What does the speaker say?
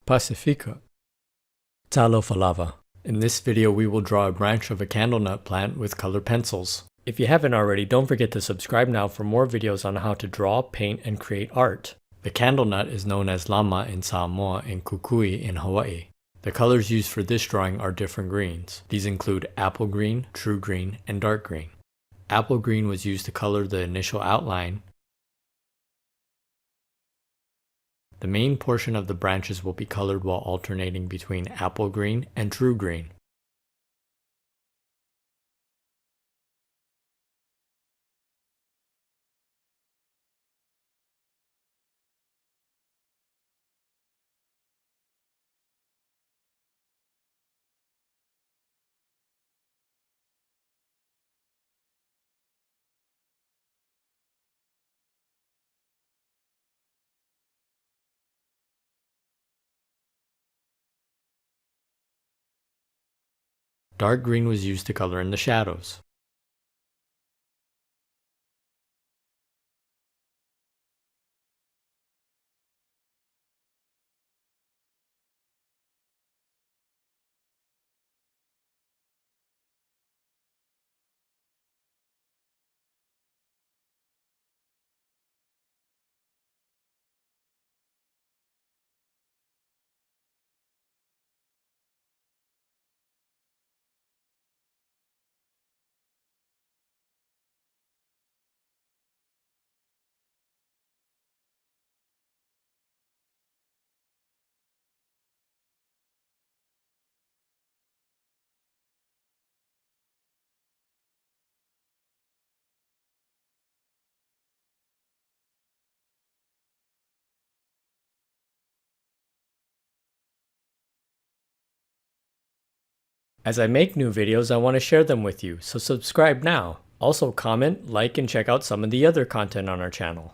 Pacifica. Talofalava. In this video we will draw a branch of a candlenut plant with colored pencils. If you haven't already, don't forget to subscribe now for more videos on how to draw, paint, and create art. The candlenut is known as lama in Samoa and kukui in Hawaii. The colors used for this drawing are different greens. These include apple green, true green, and dark green. Apple green was used to color the initial outline. The main portion of the branches will be colored while alternating between apple green and true green. Dark green was used to color in the shadows. As I make new videos, I want to share them with you, so subscribe now. Also comment, like, and check out some of the other content on our channel.